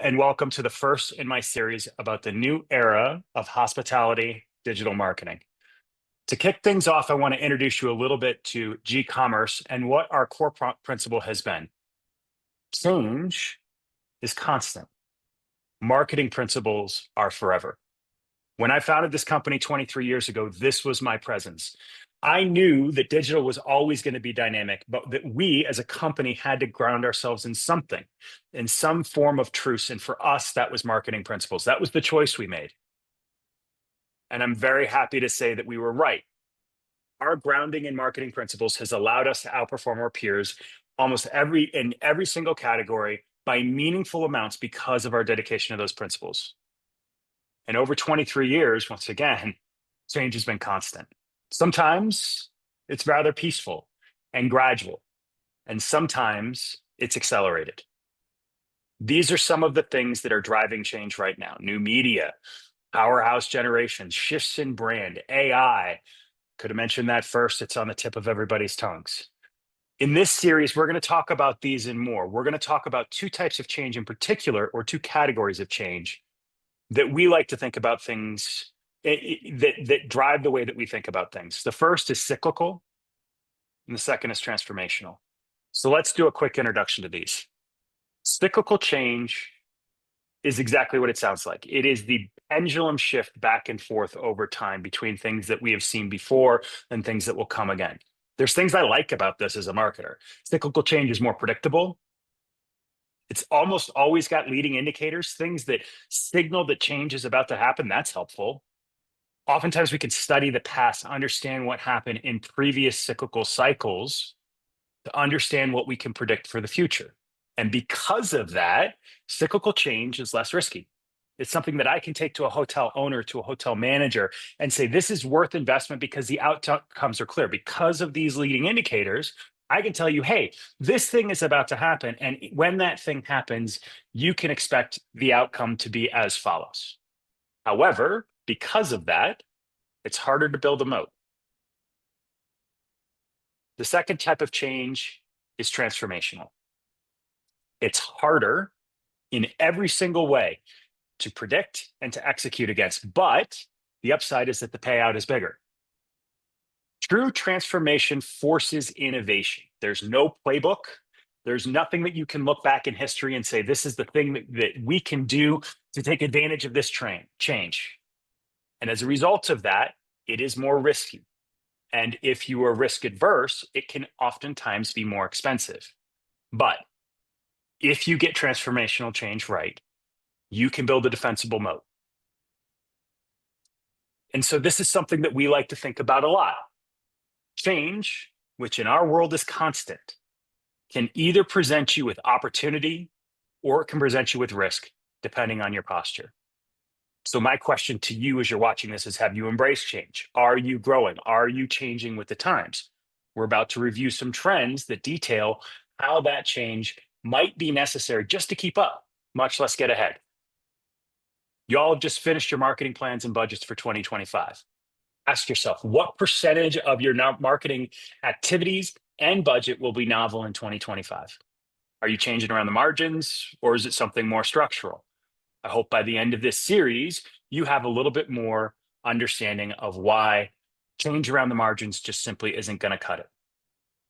and welcome to the first in my series about the new era of hospitality digital marketing. To kick things off, I want to introduce you a little bit to G-commerce and what our core principle has been. Change is constant. Marketing principles are forever. When I founded this company 23 years ago, this was my presence. I knew that digital was always going to be dynamic, but that we as a company had to ground ourselves in something, in some form of truth. And for us, that was marketing principles. That was the choice we made. And I'm very happy to say that we were right. Our grounding in marketing principles has allowed us to outperform our peers in every single category by meaningful amounts because of our dedication to those principles. And over 23 years, once again, change has been constant. Sometimes it's rather peaceful and gradual, and sometimes it's accelerated. These are some of the things that are driving change right now. New media, powerhouse generations, shifts in brand, AI. Could have mentioned that first. It's on the tip of everybody's tongues. In this series, we're going to talk about these and more. We're going to talk about two types of change in particular, or two categories of change that we like to think about things that drive the way that we think about things. The first is cyclical, and the second is transformational. So let's do a quick introduction to these. Cyclical change is exactly what it sounds like. It is the pendulum shift back and forth over time between things that we have seen before and things that will come again. There's things I like about this as a marketer. Cyclical change is more predictable. It's almost always got leading indicators, things that signal that change is about to happen. That's helpful. Oftentimes we can study the past, understand what happened in previous cyclical cycles to understand what we can predict for the future. And because of that, cyclical change is less risky. It's something that I can take to a hotel owner, to a hotel manager, and say, this is worth investment because the outcomes are clear. Because of these leading indicators, I can tell you, hey, this thing is about to happen. And when that thing happens, you can expect the outcome to be as follows. However, because of that, it's harder to build a moat. The second type of change is transformational. It's harder in every single way to predict and to execute against, but the upside is that the payout is bigger. True transformation forces innovation. There's no playbook. There's nothing that you can look back in history and say, this is the thing that we can do to take advantage of this change. And as a result of that, it is more risky. And if you are risk adverse, it can oftentimes be more expensive. But if you get transformational change right, you can build a defensible moat. And so this is something that we like to think about a lot. Change, which in our world is constant, can either present you with opportunity or it can present you with risk, depending on your posture. So my question to you as you're watching this is, have you embraced change? Are you growing? Are you changing with the times? We're about to review some trends that detail how that change might be necessary just to keep up, much less get ahead. Y'all have just finished your marketing plans and budgets for 2025. Ask yourself, what percentage of your marketing activities and budget will be novel in 2025? Are you changing around the margins, or is it something more structural? I hope by the end of this series, you have a little bit more understanding of why change around the margins just simply isn't going to cut it.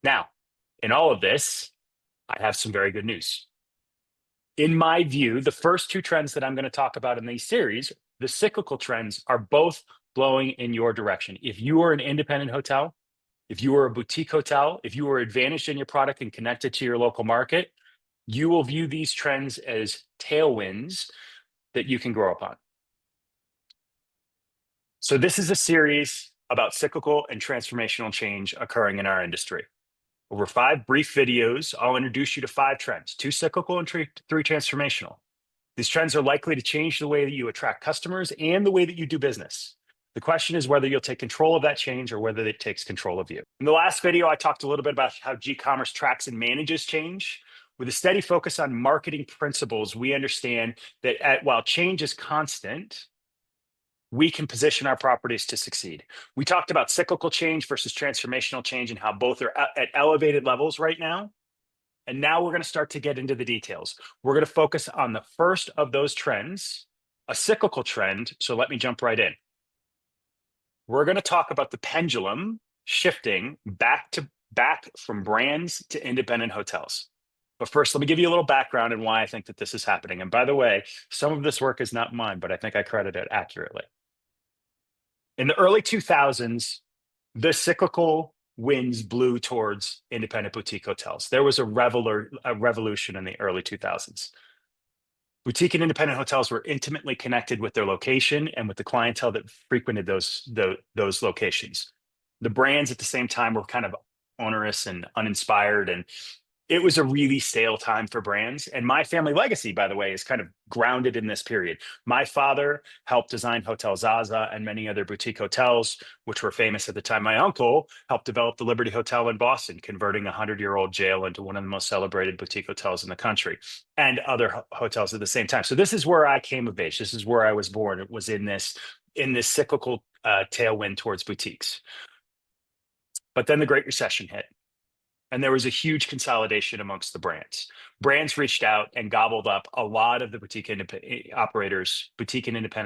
Now, in all of this, I have some very good news. In my view, the first two trends that I'm going to talk about in these series, the cyclical trends, are both blowing in your direction. If you are an independent hotel, if you are a boutique hotel, if you are advantaged in your product and connected to your local market, you will view these trends as tailwinds that you can grow upon. So this is a series about cyclical and transformational change occurring in our industry. Over 5 brief videos, I'll introduce you to 5 trends, 2 cyclical and 3 transformational. These trends are likely to change the way that you attract customers and the way that you do business. The question is whether you'll take control of that change or whether it takes control of you. In the last video, I talked a little bit about how G-commerce tracks and manages change. With a steady focus on marketing principles, we understand that while change is constant, we can position our properties to succeed. We talked about cyclical change versus transformational change and how both are at elevated levels right now. And now we're going to start to get into the details. We're going to focus on the first of those trends, a cyclical trend. So let me jump right in. We're going to talk about the pendulum shifting back from brands to independent hotels. But first, let me give you a little background and why I think that this is happening. And by the way, some of this work is not mine, but I think I credit it accurately. In the early 2000s, the cyclical winds blew towards independent boutique hotels. There was a revolution in the early 2000s. Boutique and independent hotels were intimately connected with their location and with the clientele that frequented those locations. The brands at the same time were kind of onerous and uninspired, and it was a really stale time for brands. And my family legacy, by the way, is kind of grounded in this period. My father helped design Hotel Zaza and many other boutique hotels, which were famous at the time. My uncle helped develop the Liberty Hotel in Boston, converting a 100-year-old jail into one of the most celebrated boutique hotels in the country, and other hotels at the same time. So this is where I came of age. This is where I was born. It was in this cyclical tailwind towards boutiques. But then the Great Recession hit. And there was a huge consolidation amongst the brands. Brands reached out and gobbled up a lot of the boutique and independent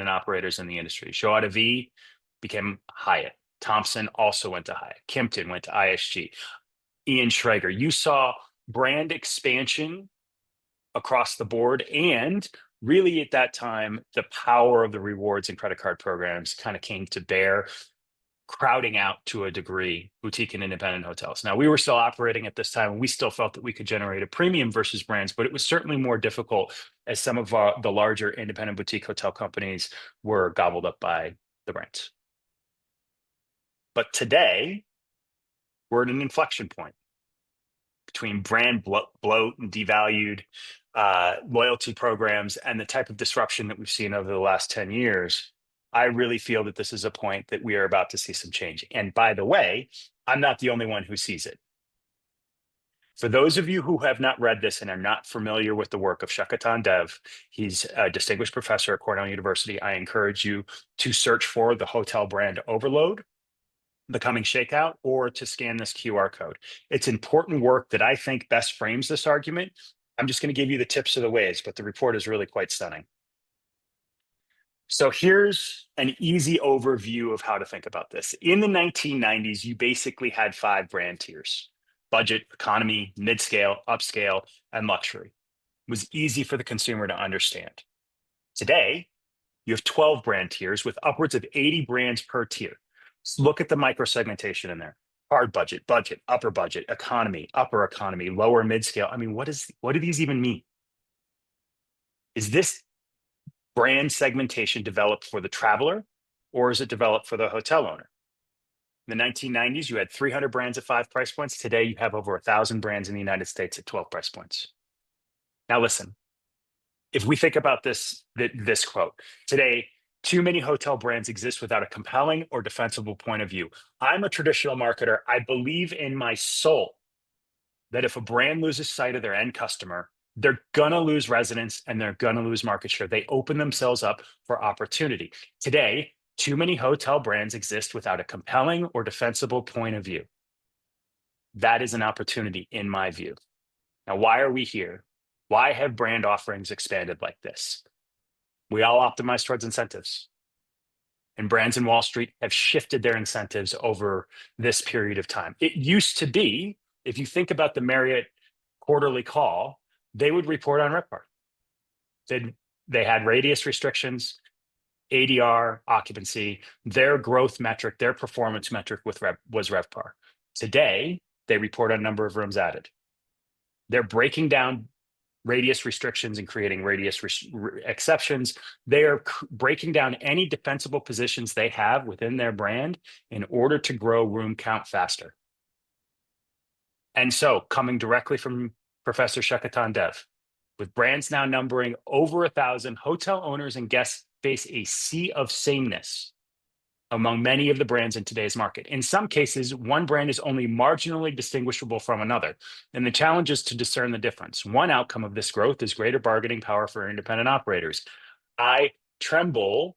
operators in the industry. Shoata V became Hyatt. Thompson also went to Hyatt. Kimpton went to IHG. Ian Schrager. You saw brand expansion across the board. And really at that time, the power of the rewards and credit card programs kind of came to bear, crowding out to a degree boutique and independent hotels. Now, we were still operating at this time, and we still felt that we could generate a premium versus brands, but it was certainly more difficult as some of the larger independent boutique hotel companies were gobbled up by the brands. But today, we're at an inflection point between brand bloat and devalued loyalty programs and the type of disruption that we've seen over the last 10 years. I really feel that this is a point that we are about to see some change. And by the way, I'm not the only one who sees it. For those of you who have not read this and are not familiar with the work of Shakatan Dev, he's a distinguished professor at Cornell University. I encourage you to search for the Hotel Brand Overload, The Coming Shakeout, or to scan this QR code. It's important work that I think best frames this argument. I'm just going to give you the tips of the ways, but the report is really quite stunning. So here's an easy overview of how to think about this. In the 1990s, you basically had 5 brand tiers: budget, economy, mid-scale, upscale, and luxury. It was easy for the consumer to understand. Today, you have 12 brand tiers with upwards of 80 brands per tier. So look at the micro segmentation in there: hard budget, budget, upper budget, economy, upper economy, lower mid-scale. I mean, what do these even mean? Is this brand segmentation developed for the traveler, or is it developed for the hotel owner? In the 1990s, you had 300 brands at 5 price points. Today, you have over 1,000 brands in the United States at 12 price points. Now, listen, if we think about this quote, today, too many hotel brands exist without a compelling or defensible point of view. I'm a traditional marketer. I believe in my soul that if a brand loses sight of their end customer, they're going to lose resonance and they're going to lose market share. They open themselves up for opportunity. Today, too many hotel brands exist without a compelling or defensible point of view. That is an opportunity in my view. Now, why are we here? Why have brand offerings expanded like this? We all optimize towards incentives. And brands in Wall Street have shifted their incentives over this period of time. It used to be, if you think about the Marriott quarterly call, they would report on RevPAR. They had radius restrictions, ADR, occupancy. Their growth metric, their performance metric was RevPAR. Today, they report on number of rooms added. They're breaking down radius restrictions and creating radius exceptions. They are breaking down any defensible positions they have within their brand in order to grow room count faster. And so, coming directly from Professor Shakatan Dev, with brands now numbering over 1,000, hotel owners and guests face a sea of sameness among many of the brands in today's market. In some cases, one brand is only marginally distinguishable from another, and the challenge is to discern the difference. One outcome of this growth is greater bargaining power for independent operators. I tremble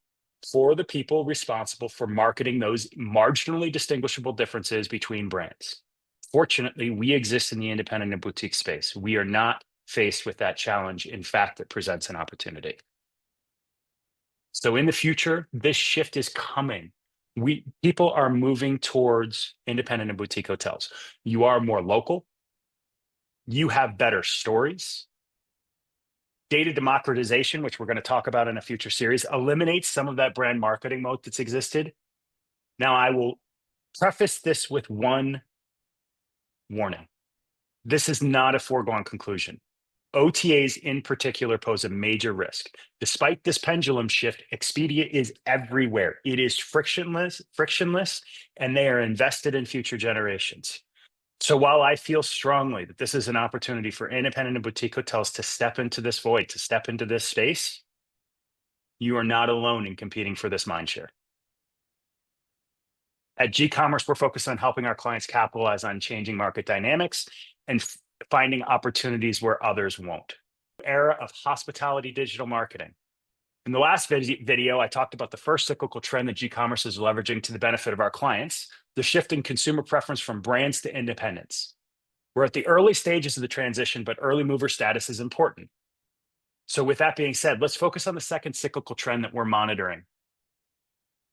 for the people responsible for marketing those marginally distinguishable differences between brands. Fortunately, we exist in the independent and boutique space. We are not faced with that challenge. In fact, it presents an opportunity. So in the future, this shift is coming. People are moving towards independent and boutique hotels. You are more local. You have better stories. Data democratization, which we're going to talk about in a future series, eliminates some of that brand marketing moat that's existed. Now, I will preface this with one warning. This is not a foregone conclusion. OTAs in particular pose a major risk. Despite this pendulum shift, Expedia is everywhere. It is frictionless, and they are invested in future generations. So while I feel strongly that this is an opportunity for independent and boutique hotels to step into this void, to step into this space, you are not alone in competing for this mindshare. At G-Commerce, we're focused on helping our clients capitalize on changing market dynamics and finding opportunities where others won't. Era of hospitality digital marketing. In the last video, I talked about the first cyclical trend that G-Commerce is leveraging to the benefit of our clients, the shift in consumer preference from brands to independents. We're at the early stages of the transition, but early mover status is important. So with that being said, let's focus on the second cyclical trend that we're monitoring.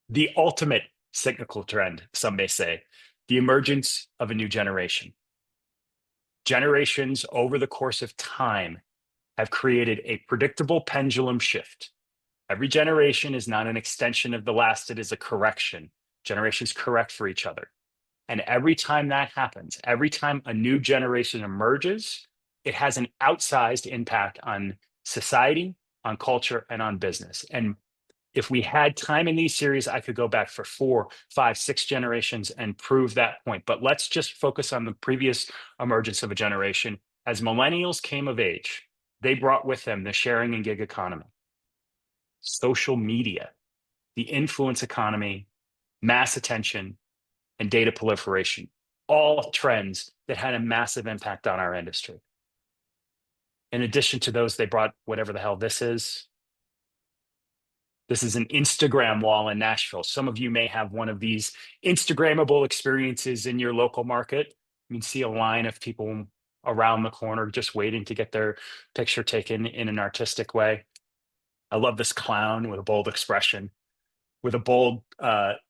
The ultimate cyclical trend, some may say, the emergence of a new generation. Generations over the course of time have created a predictable pendulum shift. Every generation is not an extension of the last, it is a correction. Generations correct for each other. And every time that happens, every time a new generation emerges, it has an outsized impact on society, on culture, and on business. And if we had time in these series, I could go back for 4, 5, 6 generations and prove that point. But let's just focus on the previous emergence of a generation. As millennials came of age, they brought with them the sharing and gig economy, social media, the influence economy, mass attention, and data proliferation, all trends that had a massive impact on our industry. In addition to those, they brought whatever the hell this is. This is an Instagram wall in Nashville. Some of you may have one of these Instagrammable experiences in your local market. You can see a line of people around the corner just waiting to get their picture taken in an artistic way. I love this clown with a bold expression, with a bold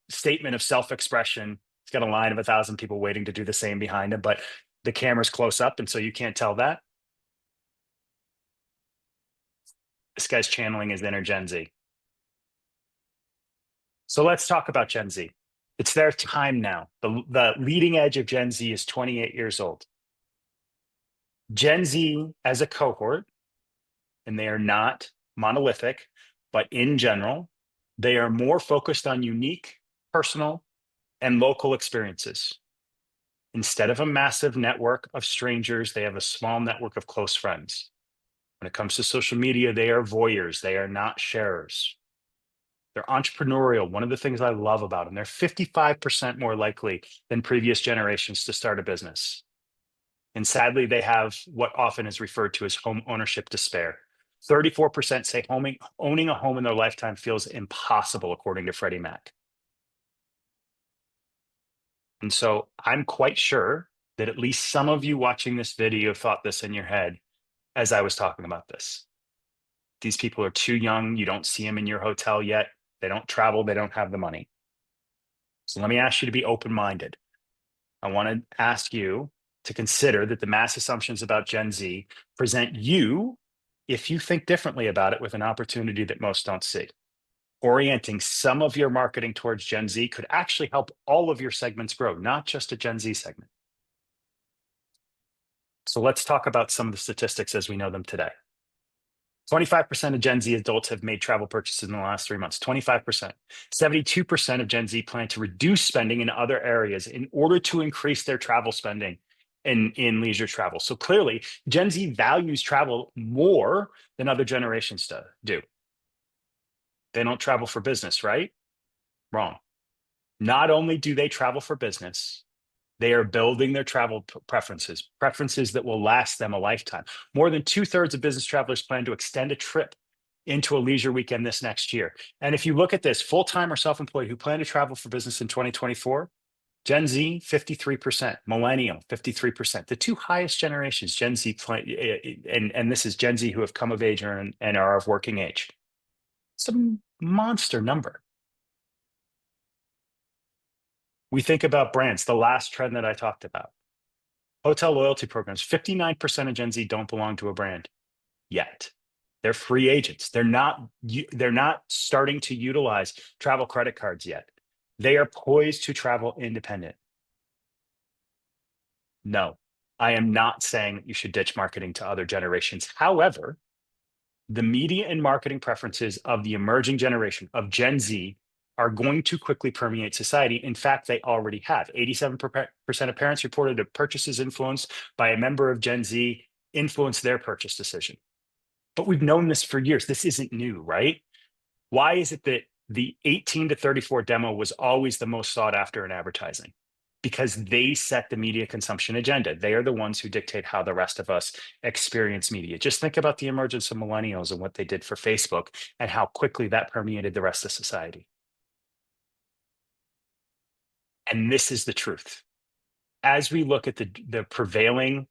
statement of self-expression. He's got a line of 1,000 people waiting to do the same behind him, but the camera's close up, and so you can't tell that. This guy's channeling his inner Gen Z. So let's talk about Gen Z. It's their time now. The leading edge of Gen Z is 28 years old. Gen Z as a cohort, and they are not monolithic, but in general, they are more focused on unique, personal, and local experiences. Instead of a massive network of strangers, they have a small network of close friends. When it comes to social media, they are voyeurs. They are not sharers. They're entrepreneurial. One of the things I love about them, they're 55% more likely than previous generations to start a business. And sadly, they have what often is referred to as home ownership despair. 34% say owning a home in their lifetime feels impossible, according to Freddie Mac. And so I'm quite sure that at least some of you watching this video thought this in your head as I was talking about this. These people are too young. You don't see them in your hotel yet. They don't travel. They don't have the money. So let me ask you to be open-minded. I want to ask you to consider that the mass assumptions about Gen Z present you, if you think differently about it, with an opportunity that most don't see. Orienting some of your marketing towards Gen Z could actually help all of your segments grow, not just a Gen Z segment. So let's talk about some of the statistics as we know them today. 25% of Gen Z adults have made travel purchases in the last 3 months, 25%. 72% of Gen Z plan to reduce spending in other areas in order to increase their travel spending in leisure travel. So clearly, Gen Z values travel more than other generations do. They don't travel for business, right? Wrong. Not only do they travel for business, they are building their travel preferences that will last them a lifetime. More than 2/3 of business travelers plan to extend a trip into a leisure weekend this next year. And if you look at this, full-time or self-employed who plan to travel for business in 2024, Gen Z, 53%, millennial, 53%. The two highest generations, Gen Z, and this is Gen Z who have come of age and are of working age. It's a monster number. We think about brands, the last trend that I talked about. Hotel loyalty programs, 59% of Gen Z don't belong to a brand yet. They're free agents. They're not starting to utilize travel credit cards yet. They are poised to travel independent. No, I am not saying that you should ditch marketing to other generations. However, the media and marketing preferences of the emerging generation of Gen Z are going to quickly permeate society. In fact, they already have. 87% of parents reported that purchases influenced by a member of Gen Z influenced their purchase decision. But we've known this for years. This isn't new, right? Why is it that the 18 to 34 demo was always the most sought after in advertising? Because they set the media consumption agenda. They are the ones who dictate how the rest of us experience media. Just think about the emergence of millennials and what they did for Facebook and how quickly that permeated the rest of society. And this is the truth. As we look at the prevailing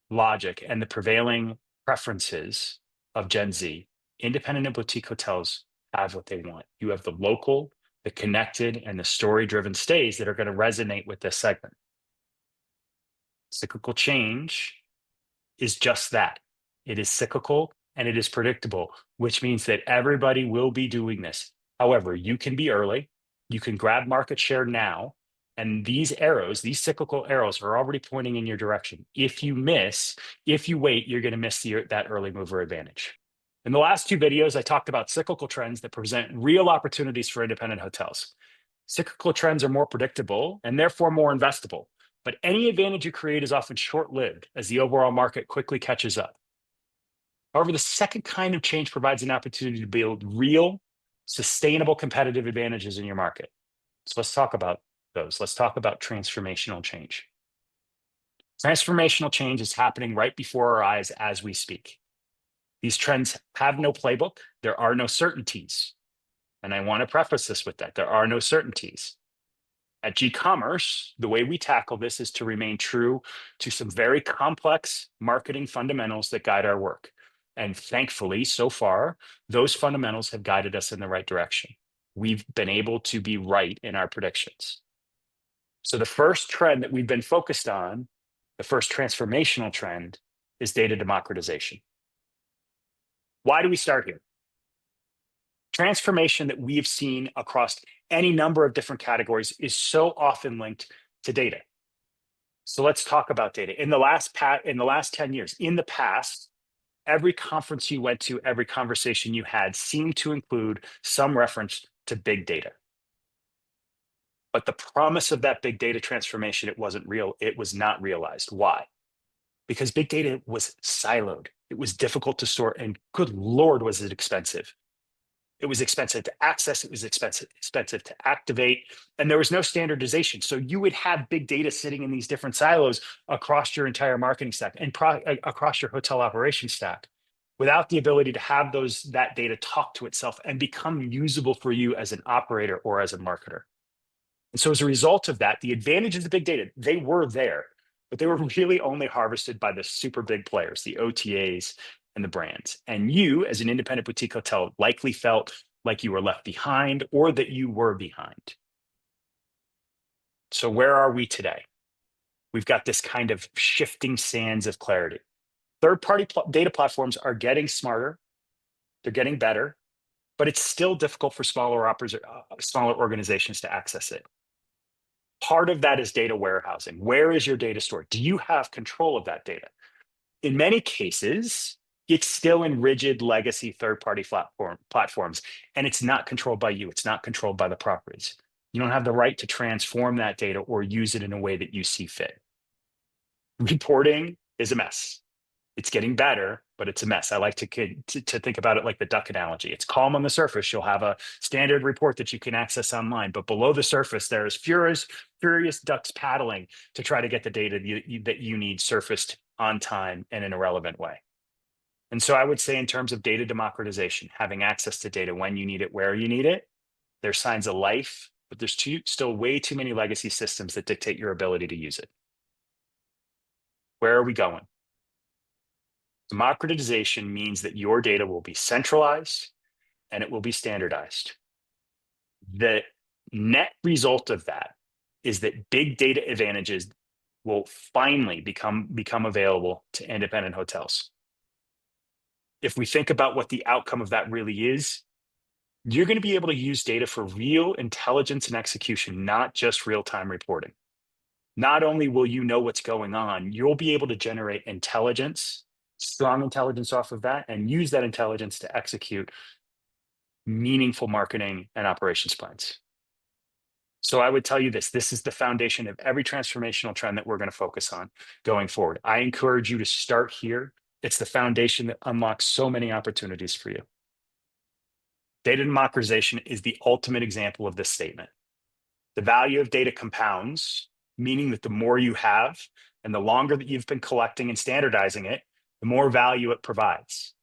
logic and the prevailing preferences of Gen Z, independent and boutique hotels have what they want. You have the local, the connected, and the story-driven stays that are going to resonate with this segment. Cyclical change is just that. It is cyclical and it is predictable, which means that everybody will be doing this. However, you can be early, you can grab market share now, and these arrows, these cyclical arrows are already pointing in your direction. If you wait, you're going to miss that early mover advantage. In the last two videos, I talked about cyclical trends that present real opportunities for independent hotels. Cyclical trends are more predictable and therefore more investable, but any advantage you create is often short-lived as the overall market quickly catches up. However, the second kind of change provides an opportunity to build real, sustainable competitive advantages in your market. So let's talk about those. Let's talk about transformational change. Transformational change is happening right before our eyes as we speak. These trends have no playbook. There are no certainties. And I want to preface this with that. There are no certainties. At G-Commerce, the way we tackle this is to remain true to some very complex marketing fundamentals that guide our work. And thankfully, so far, those fundamentals have guided us in the right direction. We've been able to be right in our predictions. So the first trend that we've been focused on, the first transformational trend, is data democratization. Why do we start here? Transformation that we have seen across any number of different categories is so often linked to data. So let's talk about data. In the last 10 years, in the past, every conference you went to, every conversation you had seemed to include some reference to big data. But the promise of that big data transformation, it wasn't real. It was not realized. Why? Because big data was siloed. It was difficult to store, and good Lord, was it expensive. It was expensive to access. It was expensive to activate, and there was no standardization. So you would have big data sitting in these different silos across your entire marketing stack and across your hotel operation stack, without the ability to have that data talk to itself and become usable for you as an operator or as a marketer. And so as a result of that, the advantages of big data, they were there, but they were really only harvested by the super big players, the OTAs and the brands. And you, as an independent boutique hotel, likely felt like you were left behind or that you were behind. So where are we today? We've got this kind of shifting sands of clarity. Third-party data platforms are getting smarter. They're getting better, but it's still difficult for smaller organizations to access it. Part of that is data warehousing. Where is your data stored? Do you have control of that data? In many cases, it's still in rigid legacy third-party platforms, and it's not controlled by you. It's not controlled by the properties. You don't have the right to transform that data or use it in a way that you see fit. Reporting is a mess. It's getting better, but it's a mess. I like to think about it like the duck analogy. It's calm on the surface. You'll have a standard report that you can access online, but below the surface, there's furious ducks paddling to try to get the data that you need surfaced on time and in a relevant way. And so I would say, in terms of data democratization, having access to data when you need it, where you need it, there's signs of life but there's still way too many legacy systems that dictate your ability to use it. Where are we going? Democratization means that your data will be centralized and it will be standardized. The net result of that is that big data advantages will finally become available to independent hotels. If we think about what the outcome of that really is, you're going to be able to use data for real intelligence and execution, not just real-time reporting. Not only will you know what's going on, you'll be able to generate intelligence, strong intelligence off of that, and use that intelligence to execute meaningful marketing and operations plans. So I would tell you this is the foundation of every transformational trend that we're going to focus on going forward. I encourage you to start here. It's the foundation that unlocks so many opportunities for you. Data democratization is the ultimate example of this statement. The value of data compounds, meaning that the more you have and the longer that you've been collecting and standardizing it, the more value it provides.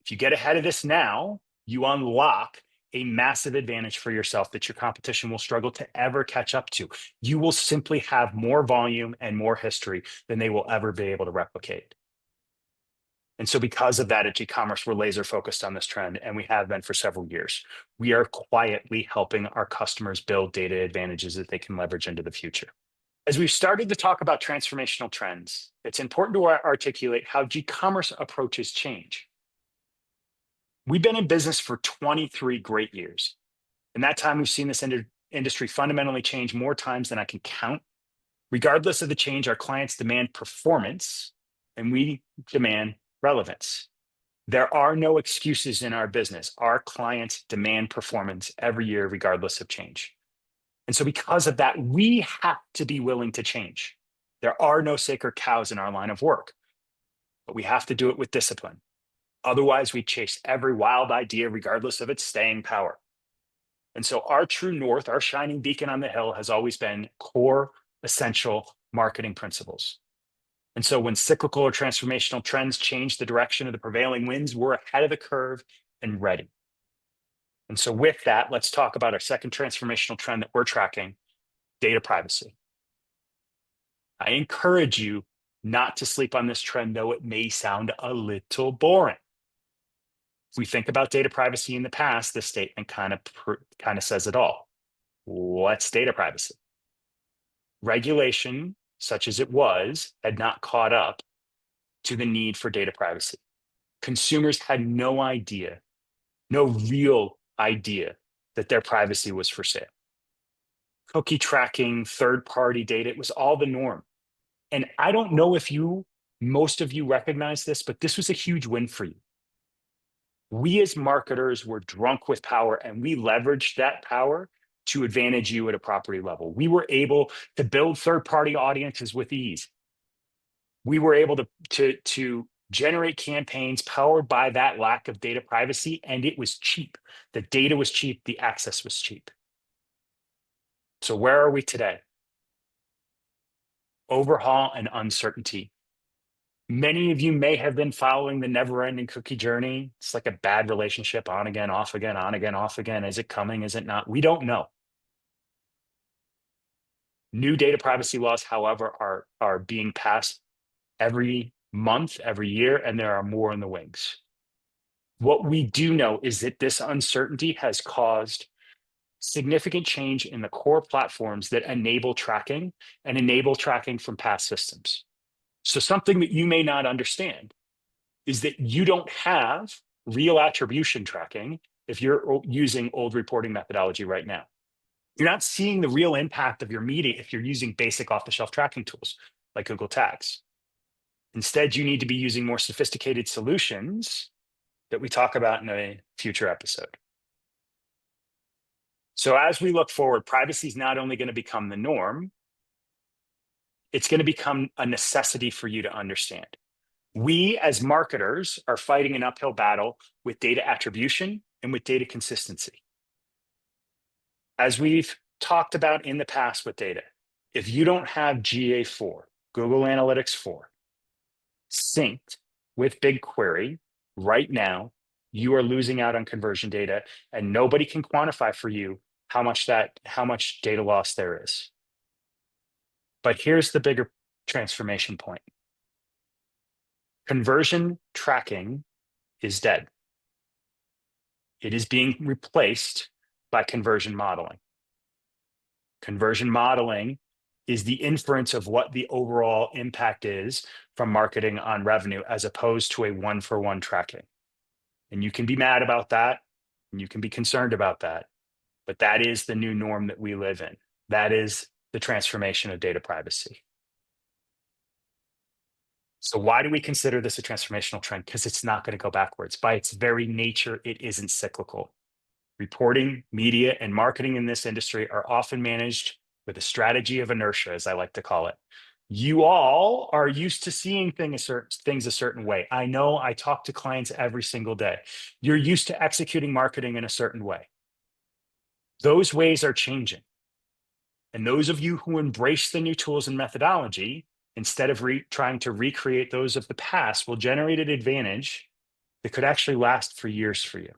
If you get ahead of this now, you unlock a massive advantage for yourself that your competition will struggle to ever catch up to. You will simply have more volume and more history than they will ever be able to replicate. And so because of that, at G-Commerce, we're laser focused on this trend, and we have been for several years. We are quietly helping our customers build data advantages that they can leverage into the future. As we've started to talk about transformational trends, it's important to articulate how G-Commerce approaches change. We've been in business for 23 great years. In that time, we've seen this industry fundamentally change more times than I can count. Regardless of the change, our clients demand performance, and we demand relevance. There are no excuses in our business. Our clients demand performance every year, regardless of change. And so because of that, we have to be willing to change. There are no sacred cows in our line of work, but we have to do it with discipline. Otherwise, we chase every wild idea, regardless of its staying power. And so our true north, our shining beacon on the hill, has always been core, essential marketing principles. And so when cyclical or transformational trends change the direction of the prevailing winds, we're ahead of the curve and ready. And so with that, let's talk about our second transformational trend that we're tracking, data privacy. I encourage you not to sleep on this trend, though it may sound a little boring. If we think about data privacy in the past, this statement kind of says it all. What's data privacy? Regulation, such as it was, had not caught up to the need for data privacy. Consumers had no idea, no real idea that their privacy was for sale. Cookie tracking, third-party data, it was all the norm. And I don't know if most of you recognize this, but this was a huge win for you. We as marketers were drunk with power, and we leveraged that power to advantage you at a property level. We were able to build third-party audiences with ease. We were able to generate campaigns powered by that lack of data privacy, and it was cheap. The data was cheap, the access was cheap. So where are we today? Overhaul and uncertainty. Many of you may have been following the never-ending cookie journey. It's like a bad relationship, on again, off again, on again, off again. Is it coming? Is it not? We don't know. New data privacy laws, however, are being passed every month, every year, and there are more in the wings. What we do know is that this uncertainty has caused significant change in the core platforms that enable tracking and enable tracking from past systems. So something that you may not understand is that you don't have real attribution tracking if you're using old reporting methodology right now. You're not seeing the real impact of your media if you're using basic off-the-shelf tracking tools like Google Tags. Instead, you need to be using more sophisticated solutions that we talk about in a future episode. So as we look forward, privacy is not only going to become the norm, it's going to become a necessity for you to understand. We as marketers are fighting an uphill battle with data attribution and with data consistency. As we've talked about in the past with data, if you don't have GA4, Google Analytics 4, synced with BigQuery right now, you are losing out on conversion data, and nobody can quantify for you how much data loss there is. But here's the bigger transformation point. Conversion tracking is dead. It is being replaced by conversion modeling. Conversion modeling is the inference of what the overall impact is from marketing on revenue as opposed to a one-for-one tracking. And you can be mad about that, and you can be concerned about that, but that is the new norm that we live in. That is the transformation of data privacy. So why do we consider this a transformational trend? Because it's not going to go backwards. By its very nature, it isn't cyclical. Reporting, media, and marketing in this industry are often managed with a strategy of inertia, as I like to call it. You all are used to seeing things a certain way. I know I talk to clients every single day. You're used to executing marketing in a certain way. Those ways are changing. And those of you who embrace the new tools and methodology, instead of trying to recreate those of the past, will generate an advantage that could actually last for years for you.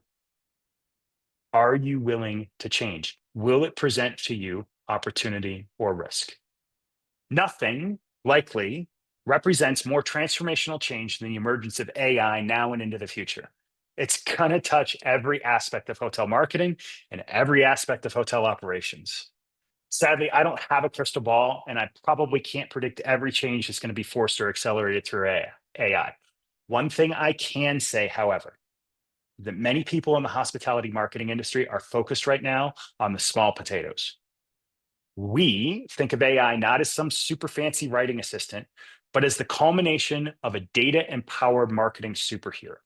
Are you willing to change? Will it present to you opportunity or risk? Nothing likely represents more transformational change than the emergence of AI now and into the future. It's going to touch every aspect of hotel marketing and every aspect of hotel operations. Sadly, I don't have a crystal ball, and I probably can't predict every change that's going to be forced or accelerated through AI. One thing I can say, however, that many people in the hospitality marketing industry are focused right now on the small potatoes. We think of AI not as some super fancy writing assistant, but as the culmination of a data-empowered marketing superhero.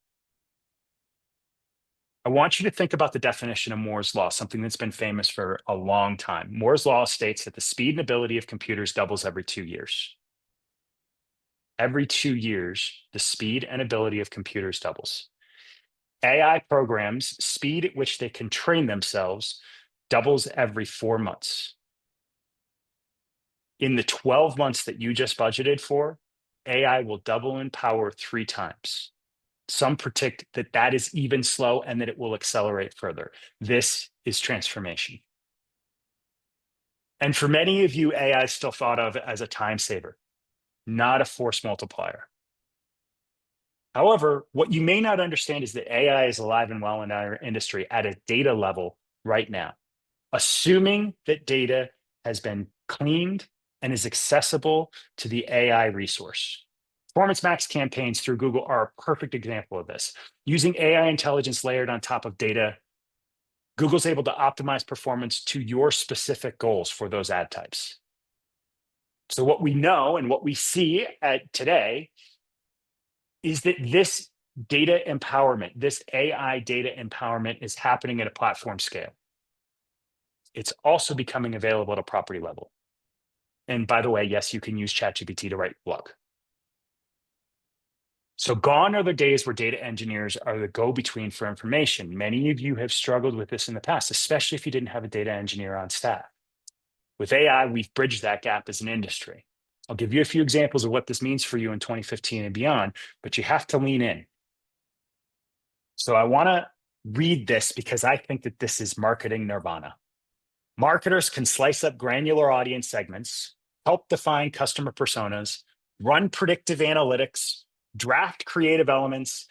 I want you to think about the definition of Moore's Law, something that's been famous for a long time. Moore's Law states that the speed and ability of computers doubles every 2 years. Every 2 years, the speed and ability of computers doubles. AI programs, speed at which they can train themselves, doubles every 4 months. In the 12 months that you just budgeted for, AI will double in power 3 times. Some predict that that is even slow and that it will accelerate further. This is transformation. And for many of you, AI is still thought of as a time saver, not a force multiplier. However, what you may not understand is that AI is alive and well in our industry at a data level right now. Assuming that data has been cleaned and is accessible to the AI resource. Performance Max campaigns through Google are a perfect example of this. Using AI intelligence layered on top of data, Google's able to optimize performance to your specific goals for those ad types. So what we know and what we see today is that this data empowerment, this AI data empowerment is happening at a platform scale. It's also becoming available at a property level. And by the way, yes, you can use ChatGPT to write blog. So gone are the days where data engineers are the go-between for information. Many of you have struggled with this in the past, especially if you didn't have a data engineer on staff. With AI, we've bridged that gap as an industry. I'll give you a few examples of what this means for you in 2015 and beyond, but you have to lean in. So I want to read this because I think that this is marketing nirvana. Marketers can slice up granular audience segments, help define customer personas, run predictive analytics, draft creative elements,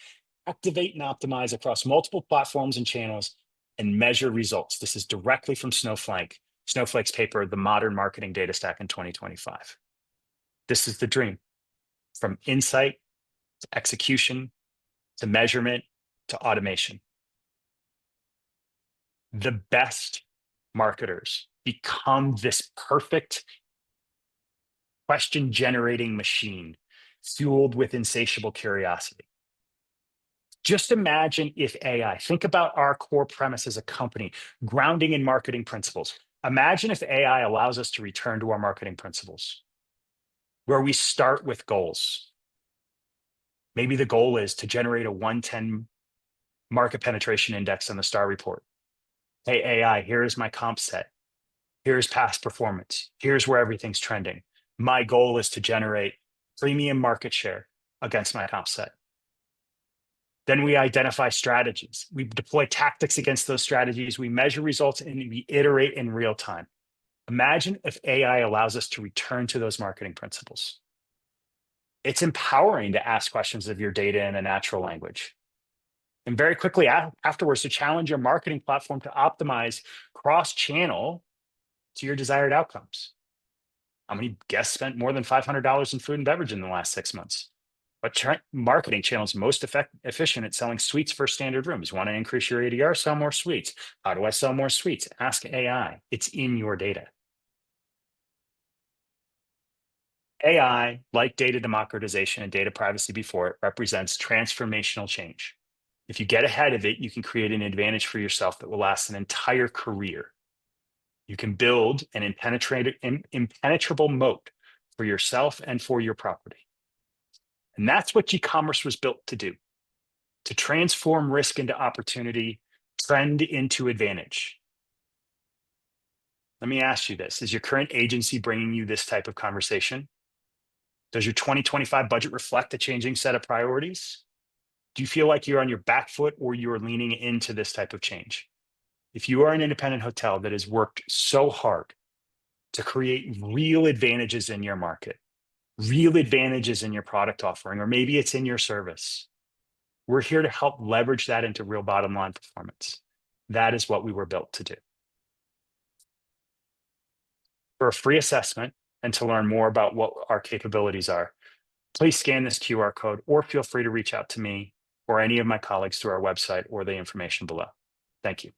activate and optimize across multiple platforms and channels, and measure results. This is directly from Snowflake's paper, The Modern Marketing Data Stack in 2025. This is the dream. From insight to execution to measurement to automation. The best marketers become this perfect question-generating machine fueled with insatiable curiosity. Just imagine if AI, think about our core premise as a company, grounding in marketing principles. Imagine if AI allows us to return to our marketing principles, where we start with goals. Maybe the goal is to generate a 110 market penetration index on the STAR report. Hey, AI, here's my comp set. Here's past performance. Here's where everything's trending. My goal is to generate premium market share against my comp set. Then we identify strategies. We deploy tactics against those strategies. We measure results and we iterate in real time. Imagine if AI allows us to return to those marketing principles. It's empowering to ask questions of your data in a natural language. And very quickly afterwards, to challenge your marketing platform to optimize cross-channel to your desired outcomes. How many guests spent more than $500 in food and beverage in the last 6 months? What marketing channel is most efficient at selling suites for standard rooms? Want to increase your ADR? Sell more suites. How do I sell more suites? Ask AI. It's in your data. AI, like data democratization and data privacy before it, represents transformational change. If you get ahead of it, you can create an advantage for yourself that will last an entire career. You can build an impenetrable moat for yourself and for your property. And that's what e-commerce was built to do, to transform risk into opportunity, trend into advantage. Let me ask you this. Is your current agency bringing you this type of conversation? Does your 2025 budget reflect a changing set of priorities? Do you feel like you're on your back foot or you're leaning into this type of change? If you are an independent hotel that has worked so hard to create real advantages in your market, real advantages in your product offering, or maybe it's in your service, we're here to help leverage that into real bottom line performance. That is what we were built to do. For a free assessment and to learn more about what our capabilities are, please scan this QR code or feel free to reach out to me or any of my colleagues through our website or the information below. Thank you.